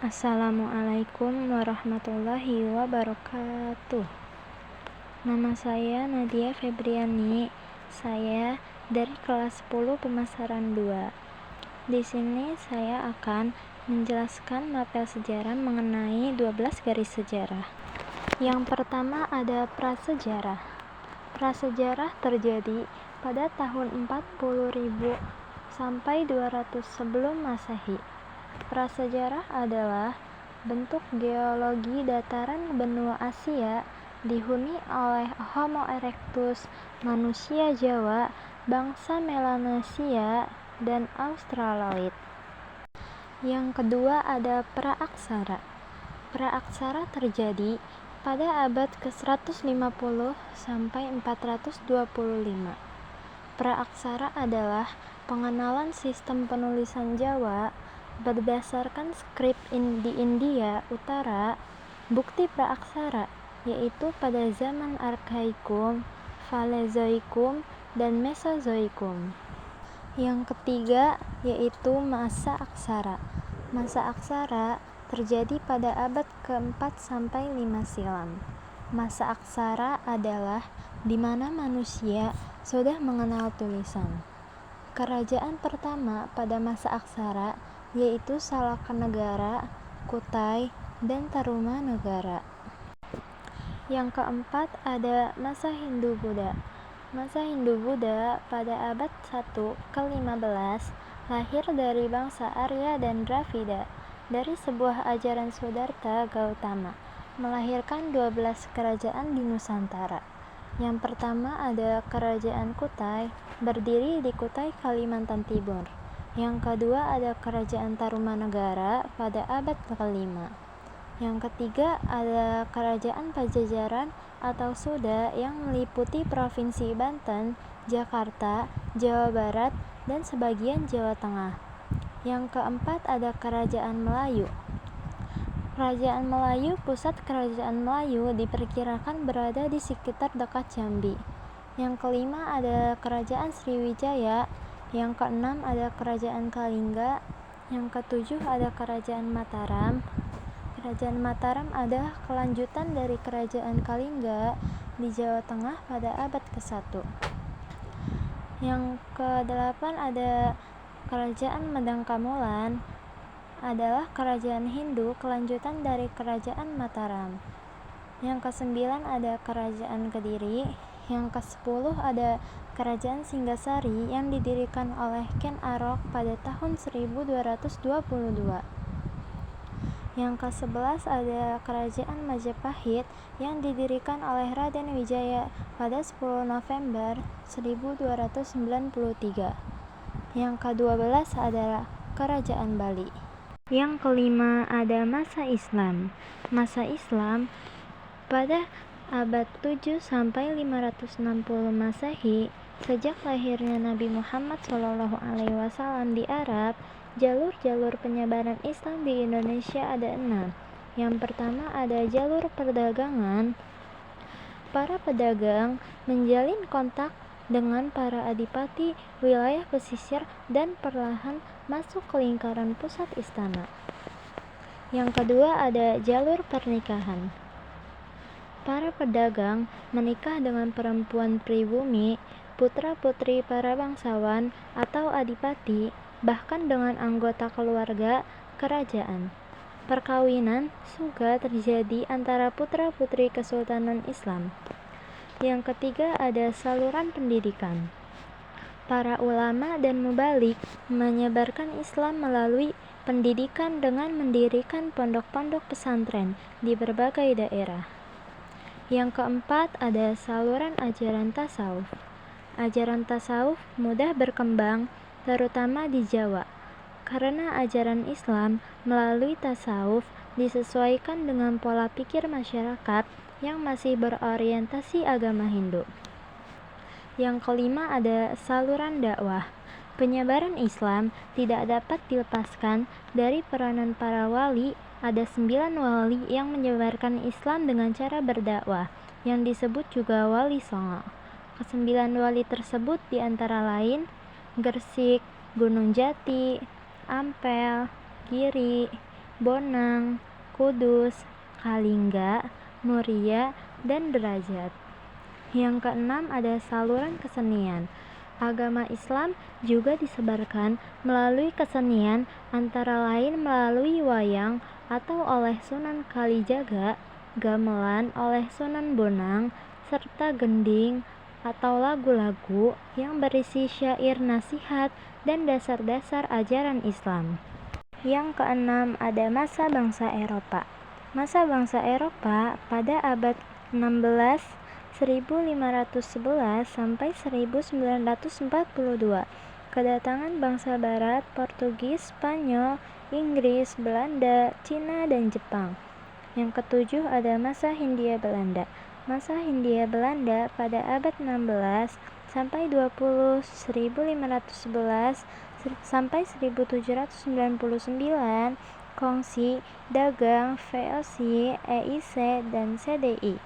Assalamualaikum warahmatullahi wabarakatuh. Nama saya Nadia Febriani. Saya dari kelas 10 pemasaran 2. Di sini saya akan menjelaskan mapel sejarah mengenai 12 garis sejarah. Yang pertama ada prasejarah. Prasejarah terjadi pada tahun 40.000 sampai 200 sebelum Masehi. Prasejarah adalah bentuk geologi dataran benua Asia dihuni oleh Homo erectus, manusia Jawa, bangsa Melanesia, dan Australoid. Yang kedua ada praaksara. Praaksara terjadi pada abad ke-150 sampai 425. Praaksara adalah pengenalan sistem penulisan Jawa berdasarkan skrip di India Utara. Bukti praaksara yaitu pada zaman Arkaikum, Paleozoikum, dan Mesozoikum. Yang ketiga yaitu masa aksara. Masa aksara terjadi pada abad ke-4 sampai 5 silam. Masa aksara adalah di mana manusia sudah mengenal tulisan. Kerajaan pertama pada masa aksara yaitu Salakanegara, Kutai, dan Tarumanegara. Yang keempat ada masa Hindu-Buddha. Masa Hindu-Buddha pada abad 1 ke-15 lahir dari bangsa Arya dan Dravida dari sebuah ajaran Siddhartha Gautama, melahirkan 12 kerajaan di Nusantara. Yang pertama ada Kerajaan Kutai, berdiri di Kutai, Kalimantan Timur. Yang kedua ada Kerajaan Tarumanegara pada abad ke-5. Yang ketiga ada Kerajaan Pajajaran atau Sunda yang meliputi Provinsi Banten, Jakarta, Jawa Barat, dan sebagian Jawa Tengah. Yang keempat ada Kerajaan Melayu. Kerajaan Melayu, pusat Kerajaan Melayu diperkirakan berada di sekitar dekat Jambi. Yang kelima ada Kerajaan Sriwijaya. Yang keenam ada Kerajaan Kalingga. Yang ketujuh ada Kerajaan Mataram. Kerajaan Mataram adalah kelanjutan dari Kerajaan Kalingga di Jawa Tengah pada abad ke-1. Yang kedelapan ada Kerajaan Medangkamulan, adalah kerajaan Hindu kelanjutan dari Kerajaan Mataram. Yang ke-9 ada Kerajaan Kediri. Yang ke-10 ada Kerajaan Singgasari yang didirikan oleh Ken Arok pada tahun 1222. Yang ke-11 ada Kerajaan Majapahit yang didirikan oleh Raden Wijaya pada 10 November 1293. Yang ke-12 adalah Kerajaan Bali. Yang kelima ada masa Islam. Masa Islam pada abad 7 sampai 560 Masehi. Sejak lahirnya Nabi Muhammad SAW di Arab, jalur-jalur penyebaran Islam di Indonesia ada 6. Yang pertama ada jalur perdagangan. Para pedagang menjalin kontak dengan para adipati wilayah pesisir dan perlahan masuk ke lingkaran pusat istana. Yang kedua ada jalur pernikahan. Para pedagang menikah dengan perempuan pribumi, putra-putri para bangsawan atau adipati, bahkan dengan anggota keluarga kerajaan. Perkawinan juga terjadi antara putra-putri Kesultanan Islam. Yang ketiga ada saluran pendidikan. Para ulama dan mubalik menyebarkan Islam melalui pendidikan dengan mendirikan pondok-pondok pesantren di berbagai daerah. Yang keempat ada saluran ajaran tasawuf. Ajaran tasawuf mudah berkembang terutama di Jawa karena ajaran Islam melalui tasawuf disesuaikan dengan pola pikir masyarakat yang masih berorientasi agama Hindu. Yang kelima ada saluran dakwah. Penyebaran Islam tidak dapat dilepaskan dari peranan para wali. Ada 9 wali yang menyebarkan Islam dengan cara berdakwah, yang disebut juga Wali Songo. Ke-9 wali tersebut diantara lain Gresik, Gunung Jati, Ampel, Giri, Bonang, Kudus, Kalingga, Muria, dan Derajat. Yang keenam ada saluran kesenian. Agama Islam juga disebarkan melalui kesenian, antara lain melalui wayang atau oleh Sunan Kalijaga, gamelan oleh Sunan Bonang, serta gending atau lagu-lagu yang berisi syair nasihat dan dasar-dasar ajaran Islam. Yang keenam ada masa bangsa Eropa. Masa bangsa Eropa pada abad 16 1511 sampai 1942. Kedatangan bangsa barat Portugis, Spanyol, Inggris, Belanda, Cina, dan Jepang. Yang ketujuh ada masa Hindia Belanda. Masa Hindia Belanda pada abad 16 sampai 20 1511 sampai 1799, kongsi dagang VOC, EIC, dan CDI.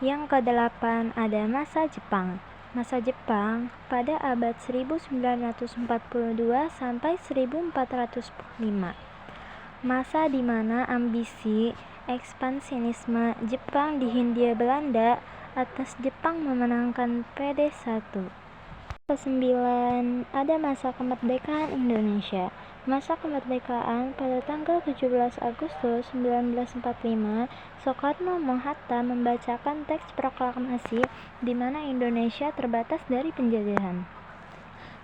Yang kedelapan ada masa Jepang. Masa Jepang pada abad 1942 sampai 1405. Masa di mana ambisi ekspansionisme Jepang di Hindia Belanda atas Jepang memenangkan PD1. Kesembilan ada masa kemerdekaan Indonesia. Masa kemerdekaan pada tanggal 17 Agustus 1945, Soekarno Hatta membacakan teks proklamasi di mana Indonesia terbebas dari penjajahan.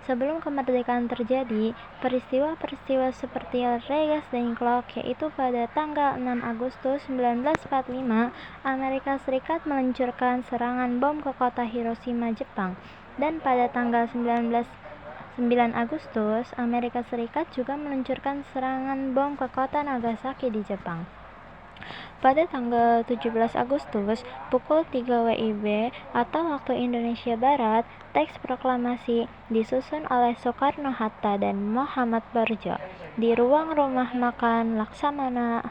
Sebelum kemerdekaan terjadi, peristiwa-peristiwa seperti Regas Dengklok, yaitu pada tanggal 6 Agustus 1945, Amerika Serikat meluncurkan serangan bom ke kota Hiroshima, Jepang. Dan pada tanggal 9 Agustus, Amerika Serikat juga meluncurkan serangan bom ke kota Nagasaki di Jepang. Pada tanggal 17 Agustus, pukul 3 WIB atau waktu Indonesia Barat, teks proklamasi disusun oleh Soekarno-Hatta dan Muhammad Barjo di ruang rumah makan Laksamana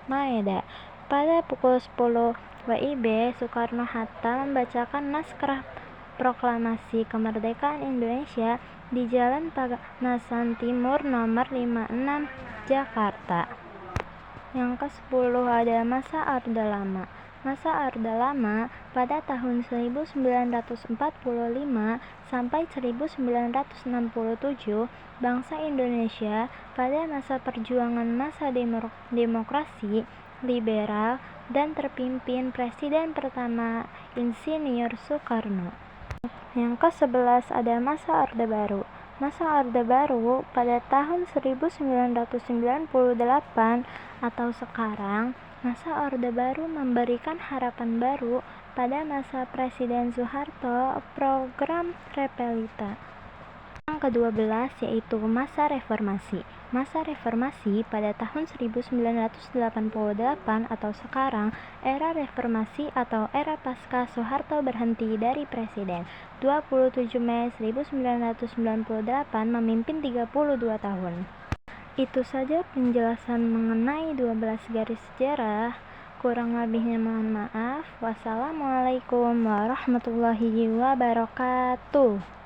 Maeda. Pada pukul 10 WIB, Soekarno-Hatta membacakan naskah proklamasi kemerdekaan Indonesia di Jalan Paganasan Timur nomor 56, Jakarta. Yang ke-10 ada masa Orde Lama. Masa Orde Lama pada tahun 1945 sampai 1967, bangsa Indonesia pada masa perjuangan masa demokrasi liberal dan terpimpin Presiden pertama Insinyur Soekarno. Yang ke-11 ada masa Orde Baru. Masa Orde Baru pada tahun 1998 atau sekarang, masa Orde Baru memberikan harapan baru pada masa Presiden Soeharto, program Repelita. Yang ke-12 yaitu masa reformasi. Masa reformasi pada tahun 1988 atau sekarang, era reformasi atau era pasca Soeharto berhenti dari presiden. 27 Mei 1998 memimpin 32 tahun. Itu saja penjelasan mengenai 12 garis sejarah. Kurang lebihnya mohon maaf. Wassalamualaikum warahmatullahi wabarakatuh.